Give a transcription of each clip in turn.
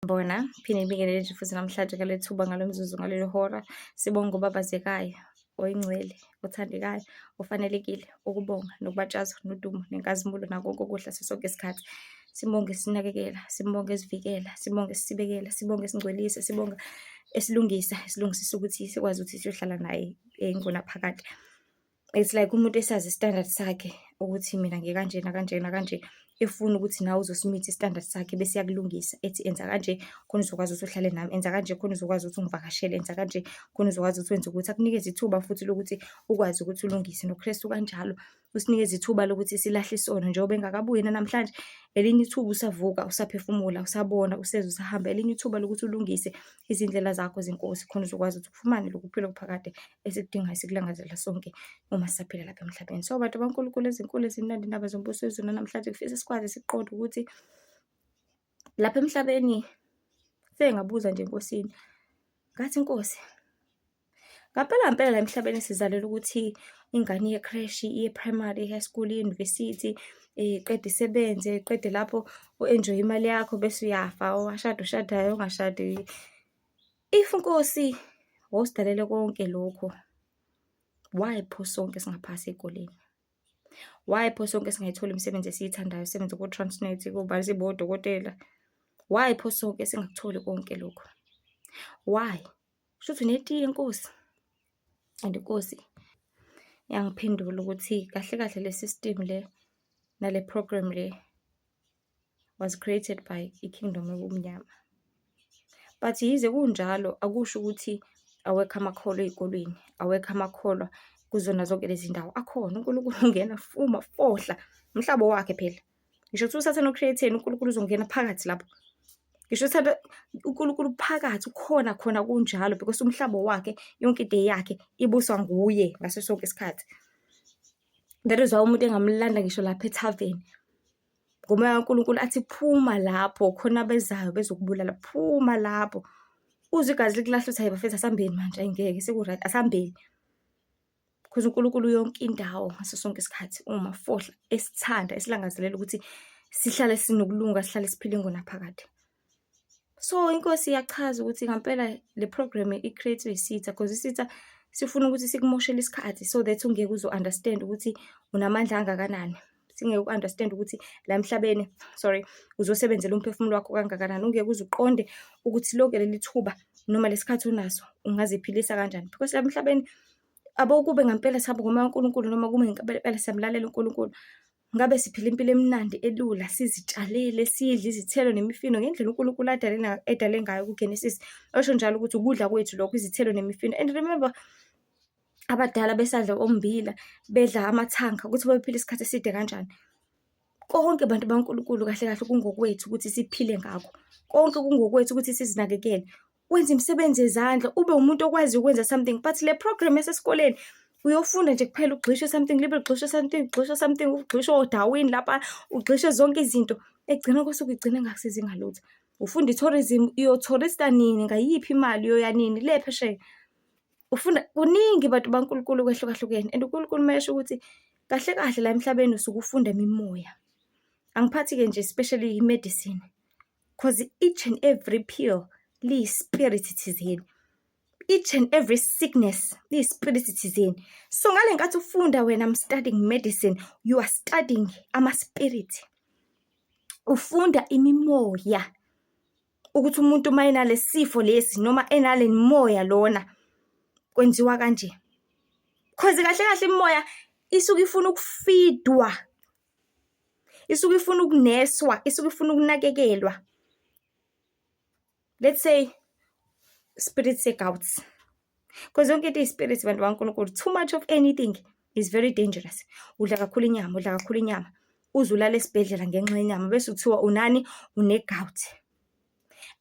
Bona phinde ngibingelele nje futhi namhlanje ngale thuba ngalo mzuzu ngaleli hora. Sibonga ubabazekayo, oyingcwele, othandekayo, ofanelekile ukubonga nokubatshazwa nodumo nenkazimulo nakho konke okuhle ngaso sonke isikhathi. Sibonge esinakekela, sibonge esivikela, sibonge esisibekela, sibonge esingcwelisa, sibonga esilungisisa ukuthi sikwazi ukuthi siyohlala naye ngonaphakade. It's like umuntu esazi i-standard sakhe ukuthi mina ngikanjena kanje nakanje, efuna ukuthi nawe uzosimitha i-standard sakhe bese iyakulungisa ethi enza kanje khona uzokwazi ukuthi uhlale nami, enza kanje khona uzokwazi ukuthi ungivakashele, enza kanje khona uzokwazi ukuthi wenze ukuthi, akunikeze ithuba futhi lokuthi ukwazi ukuthi ulungise. NoKristu kanjalo usinikeza ithuba lokuthi silahle isono njengoba engakabuyi namhlanje, elinye ithuba usavuka, usaphefumula, usabona, useza, usahamba, elinye ithuba lokuthi ulungise izindlela zakho zenkosi khona uzokwazi ukuthi ufumane lokhu kuphila okuphakade esikudingayo sikulangazela sonke uma sisaphila lapha emhlabeni. So bantu baNkulunkulu ezinkulu ezimnandi indaba zombuso wezulu namhlanje kufisa sikwazi siqonde ukuthi lapha emhlabeni sengabuza nje enkosini ngathi, Nkosi, ngampela la emhlabeni sizalelwe ukuthi ingane iye creche, iye primary, high school, iye university, iqede isebenze, iqede lapho u-enjoy imali yakho bese uyafa, owashada ushadayo, ongashadi. If Nkosi wawusidalele konke lokho, why pho sonke singaphasi ey'koleni? Why pho sonke singayitholi imisebenzi esiyithandayo, sebenze ku-Transnet, kuba sibe odokotela? Why pho sonke singakutholi konke lokho? Why? Kushuthi unetiye Nkosi. And Nkosi yangiphendula ukuthi kahle kahle le system le nale program le was created by i-kingdom yobumnyama. But yize kunjalo akusho ukuthi awekho amakholwa ey'kolweni, awekho amakholwa kuzona zonke lezi ndawo. Akhona, uNkulunkulu ungena uma fohla umhlaba wakhe phela. Ngisho kuthiwa usathane ucreate-ni, uNkulunkulu uzongena phakathi lapho. Ngisho uthanda uNkulunkulu phakathi khona kunjalo because umhlaba wakhe, yonke into yakhe ibuswa nguye ngaso sonke isikhathi. That is why umuntu engamlanda ngisho lapha ethaveni, ngomoya kaNkulunkulu athi phuma lapho khona bezayo bezokubulala, phuma lapho. Uzwe igazi likulahla uthi hayi bafethu asambeni manje, ayingeke seku-right, asambeni. Because uNkulunkulu yonke indawo ngaso sonke isikhathi uma fohla esithanda esilangazelela ukuthi sihlale sinokulunga, sihlale siphile ngonaphakade. So inkosi iyachaza ukuthi ngampela le program i-create isitha because isitha sifuna ukuthi sikumoshele isikhathi so that ungeke uzo-understand ukuthi unamandla angakanani. Singeke u-understand ukuthi la emhlabeni, uzosebenzela umphefumulo wakho kangakanani. Ungeke uze uqonde ukuthi lonke leli thuba noma lesikhathi unaso ungaziphilisa kanjani. Because la emhlabeni abokube ngampela sihamba ngomoya kaNkulunkulu noma kube ngempela siyamlalela uNkulunkulu, ngabe siphila impilo emnandi elula, sizitshalele, sidle izithelo nemifino ngendlela uNkulunkulu edale ngayo kuGenesis. Osho njalo ukuthi ukudla kwethu lokho, izithelo nemifino. And remember abadala besadla ommbila, bedla amathanga ukuthi babephila isikhathi eside kanjani. Konke bantu baNkulunkulu kahle kahle kungokwethu ukuthi siphile ngakho. Konke kungokwethu ukuthi sizinakekele. Wenza imisebenzi yezandla, ube umuntu okwazi ukwenza something. But le program yasesikoleni uyofunda nje kuphela, ugxishwe something, libe ugxishwe something, ugxishwe odawini lapha, ugxishwe zonke izinto. Egcina kosuku igcina engakusizi ngalutho. Ufunda i-tourism, uyo-tourista nini, ngayiphi imali uyoya nini le phesheya. Ufunda kuningi bantu baNkulunkulu kwehlukahlukene. And uNkulunkulu mayesho ukuthi kahle kahle la emhlabeni usuke ufunda imimoya. Angiphathi-ke nje especially i-medicine because each and every pill liyi-spirit thizeni. Each and every sickness liyi-spirit thizeni. So ngale nkathi ufunda wena, I'm studying medicine, you are studying ama-spirit. Ufunda imimoya ukuthi umuntu uma enale sifo lesi noma enale moya lona kwenziwa kanje. Because kahle kahle imimoya isuke ifuna ukufeedwa, isuke ifuna ukuneswa, isuke ifuna ukunakekelwa. Let's say spirit se-gout, because yonke into iyi-spirit bantu baNkulunkulu. Too much of anything is very dangerous. Udla kakhulu inyama, uze ulale esibhedlela ngenxa yenyama bese kuthiwa unani, une-gout.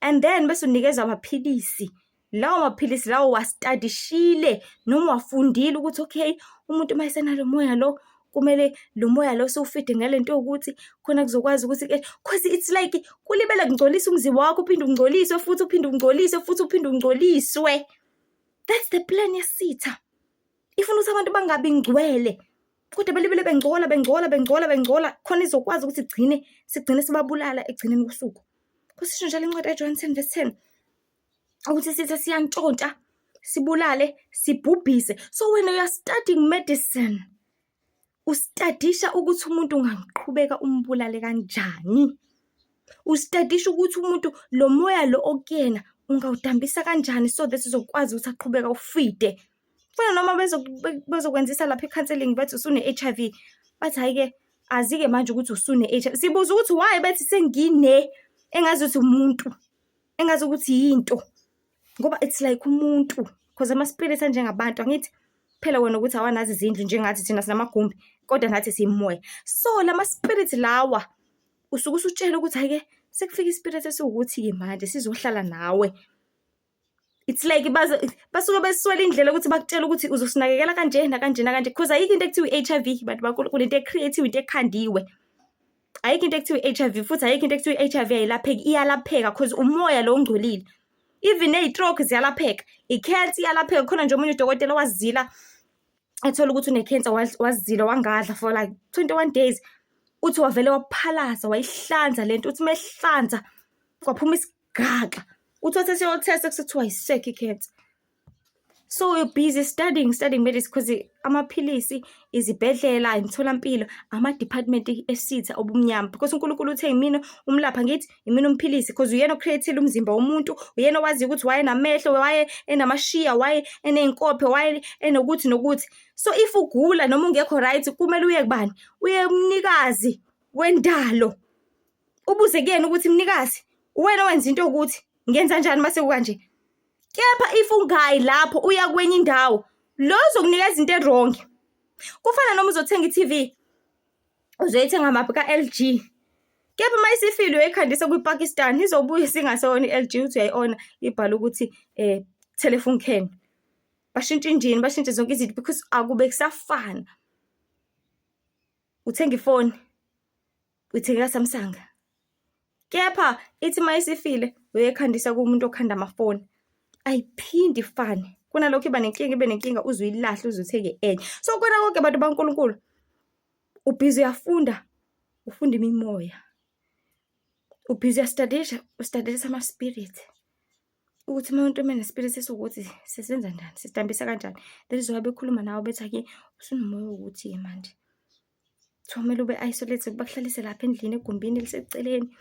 And then bese unikezwa amaphilisi. Lawo maphilisi lawo wastadishile noma wafundile ukuthi okay, umuntu mayesenalo moya lo kumele lo moya lo siwufide ngalento ukuthi khona kuzokwazi ukuthi because it's like kulibele kungcolisa umzimba wakho, uphinde ungcoliswe futhi uphinde ungcoliswe futhi uphinde ungcoliswe. That's the plan yasitha. Ifuna ukuthi abantu bangabi ngcwele kodwa belibele bengcola khona izokwazi ukuthi sigcine sibabulala ekugcineni kosuku. kusisho njalo incwadi kaJohn 10:10 ukuthi sithi siyantshontsha, sibulale, sibhubhise. So when you are studying medicine, ustadisha ukuthi umuntu ungaqhubeka umbulale kanjani. Ustadisha ukuthi umuntu lo moya lo okuyena ungawudambisa kanjani so that uzokwazi ukuthi aqhubeka ufide. Funa noma bezokwenzisa lapha ecounseling bathi usune-HIV, bathi hayi-ke azike manje ukuthi usune-HIV. Sibuza ukuthi why bethi sengine engazi ukuthi umuntu, engazi ukuthi yinto, ngoba it's like umuntu, because ama-spirits anjengabantu angithi phela wena ukuthi awanazi izindlu njengathi thina sinamagumbi kodwa nathi simoya. So lama-spirits lawa usuke usutshela ukuthi hayi-ke sekufika ispirit esiwukuthi-ke manje sizohlala nawe. It's like basuke beswela indlela ukuthi bakutshela ukuthi uzosinakekela kanje nakanje nakanje, because ayikho into ekuthiwa i-HIV bantu baNkulunkulu, into ecreate-iwe, into ekhandiwe. Ayikho into ekuthiwa i-HIV, futhi ayikho into ekuthiwa i-HIV ayilapheki, iyalapheka because umoya lo ongcolile. Even ne-stroke ziyalapheka, i-cancer iyalapheka. Khona nje omunye udokotela wazila ethola ukuthi une-cancer, wazila wangadla for like 21 days. Uthi wavele waphalaza, wayihlanza lento, uthi mehlanza kwaphuma isigaxa. Uthi wathi siyotesta kusithiwa ayisekho i-cancer. So you're busy studying medicine because amaphilisi, izibhedlela, imitholampilo, ama-department esitha obumnyama, because uNkulunkulu uthe yimina umlapha, ngithi yimina umphilisi, because uyena ocreate-ile umzimba womuntu, uyena wazi ukuthi waye namehlo, waye enamashiya, waye eney'nkophe, waye enokuthi nokuthi. So if ugula noma ungekho right, kumele uye kubani? Uye umnikazi wendalo, ubuze kuyena ukuthi mnikazi wena wenza into ukuthi ngenza njani mase kanje. Kepha if ungayi lapho uya kwenye indawo, lo uzokunikeza into wrong. Kufana noma uzothenga i-TV, uzoyithenga maphi ka-LG. Kepha mayisifile uyikhandisa kwiPakistan, izobuya singasona i-LG, uthi uyayi-ona ibhala ukuthi telephone can. Bashintsha injini, bashintshe zonke izinto because akube kusafana. Uthenga ifoni, uthenga Samsung. Kepha ithi mayisifile uyekhandisa kumuntu okhanda amafoni, ayiphindi ifane. Kunalokho ibe nenkinga uzuyilahle uzuthenge enye. So kona konke abantu baNkulunkulu, ubhizi uyafunda, ufunda imimoya. Ubhizi uyastudisha, ustudisha ama-spirit. Ukuthi umuntu spirit esiwukuthi sisenza njani, sidambisa kanjani. That is why bekhuluma nawe bethi ake usunomoya ukuthi manje. Kumele ube isolated, bakuhlalise lapha endlini egumbini eliseceleni,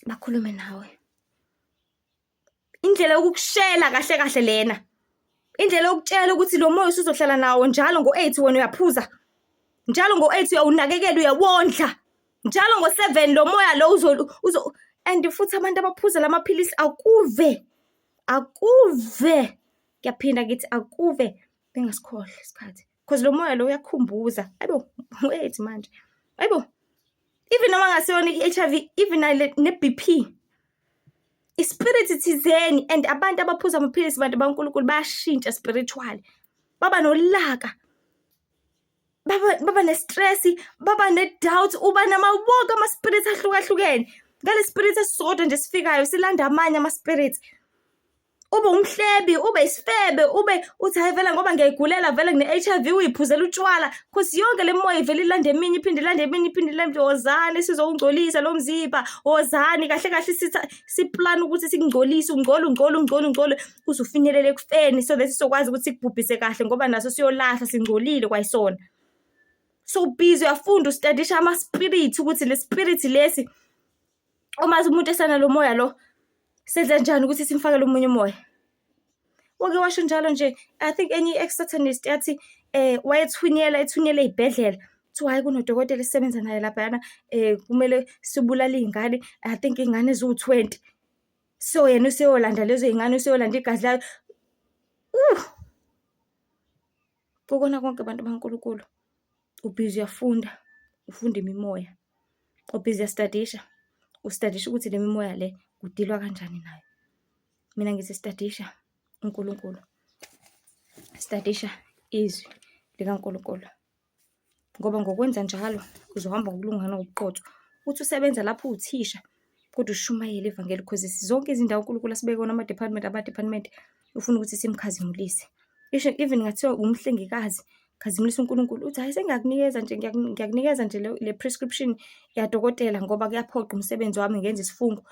bakhulume nawe. Indlela yokukushela kahle kahle lena. Indlela yokutshela ukuthi lo moya usuzohlala nawo njalo ngo-8 wena uyaphuza. Njalo ngo-8 uyawunakekela, uyawondla. Njalo ngo-7 lo moya lo uzo and futhi abantu abaphuza lamaphilisi akuve. Kuyaphinda ngithi akuve bengasikhohle isikhathi. Because lo moya lo uyakhumbuza. Hayibo, wait manje. Hayibo. Even noma ngasiyona i-HIV, even ne-BP. Ispirit thizeni, and abantu abaphuza amaphilisi bantu baNkulunkulu bayashintsha spiritually. Baba nolaka. Baba ne-stress, baba ne-doubt, uba namawonke ama-spirits ahlukahlukene. Ngale spirit esisodwa nje sifikayo silanda amanye ama-spirits. Ube umhlebi, ube isifebe, ube uthi hayi vela ngoba ngiyayigulela vele ngine-HIV uyiphuzela utshwala. Because yonke le moya ivele ilande eminye iphinde ilande eminye iphinde ilande. Wozani sizowungcolisa lo mzimba, wozani kahle kahle siplan ukuthi sikungcolise, ungcole uzufinyelele ekufeni so that sizokwazi ukuthi sikubhubhise kahle ngoba naso siyolahla singcolile kwayisona. So busy uyafunda ustudisha ama-spirit ukuthi le spirit lesi umazi umuntu esana lo moya lo senza njani ukuthi simfake lo munye umoya. Wake washo njalo nje, I think enye ex-Satanist yathi wayethunyela izibhedlela. Kuthiwa hayi kunodokotela esisebenza naye lapha kumele sibulale iy'ngane, I think iy'ngane eziwu-20. So yena useyolanda lezo y'ngane, useyolanda igazi layo. Kokona konke abantu baNkulunkulu, ubhizi uyafunda, ufunda imimoya. Ubhizi uyastudisha, ustudisha ukuthi le mimoya le kudilwa kanjani nayo. Mina ngithi studisha uNkulunkulu, studisha izwi likaNkulunkulu, ngoba ngokwenza njalo uzohamba ngokulungana ngobuqotho. Uthi usebenza lapho uthisha kodwa ushumayele ivangeli, because zonke izindawo uNkulunkulu asibeke kona ama-department ufuna ukuthi simkhazimulise. Even ngathiwa umhlengikazi, khazimulisa uNkulunkulu, uthi hayi sengiyakunikeza nje, ngiyakunikeza nje le prescription yadokotela ngoba kuyaphoqa umsebenzi wami ngenza isifungo.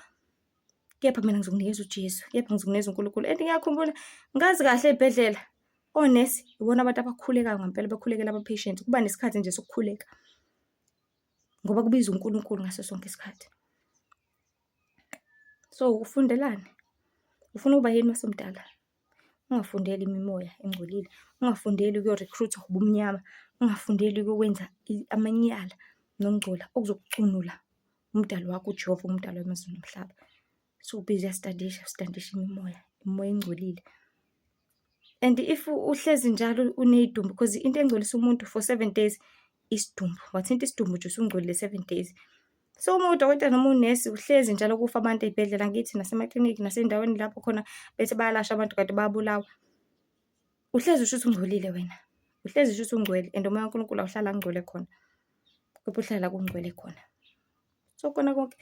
kepha mina ngizokunikeza uJesu, kepha ngizokunikeza uNkulunkulu. And ngiyakhumbula ngazi kahle ey'bhedlela onesi ibona abantu abakhulekayo ngempela, bakhulekela ama-patient. Kuba nesikhathi nje sokukhuleka ngoba kubiza uNkulunkulu ngaso sonke isikhathi. So ufundelani? Ufuna ukuba yini masumdala? Ungafundeli imimoya engcolile, ungafundeli ukuyo-recruit-wa ubumnyama, ungafundeli ukuyokwenza amanyala nokungcola okuzokucunula umdali wakho uJehova, umdali wamazulu nomhlaba. So busy uyastadisha imimoya engcolile. And if uhlezi njalo uney'dumbu, because into engcolisa umuntu for 7 days isidumbu. Wathinta isidumbu nje usungcolile 7 days. So uma udokotela noma unesi uhlezi njalo kufa abantu ey'bhedlela ngakithi nasemaklinikhi nasey'ndaweni lapho khona bethi bayalasha abantu kanti bayabulawa. Uhlezi usho ukuthi ungcolile wena. Uhlezi usho ukuthi ungcwele and umoya kaNkulunkulu awuhlala ngcwele khona. Kepha uhlala kungcwele khona. So kona konke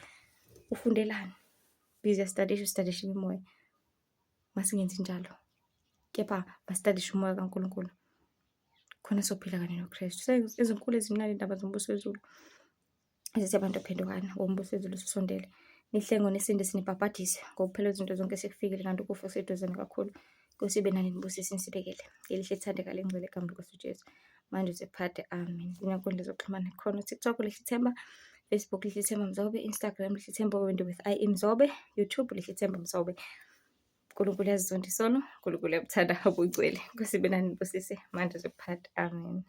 ufundelani? Busy uyastadisha imimoya. Masingenzi njalo. Kepha masitadishe umoya kaNkulunkulu. Khona sophila kanye noKristu. Izinkulu ezimnandi indaba zombuso wezulu. Ezithi abantu baphendukana ngombuso wezulu usondele. Nihlenge nesinde sinibhabhadise ngokuphela izinto zonke sekufikile kanti ukufa useduzane kakhulu. Nkosi ibe nani nibusise nisibekele. Ngelihle ithandeka lengcwele kambe kuSu Jesu. Manje usephathe amen. Inkundla zokuxhumana khona TikTok Lihle Ithemba, Facebook Lihle Ithemba Mzobe, Instagram Lihle Ithemba with I Mzobe, YouTube Lihle Ithemba Mzobe. uNkulunkulu yazizonda isono, uNkulunkulu uyabuthanda ubungcwele. Nkosi ibe nani nibusise manje usephathe amen.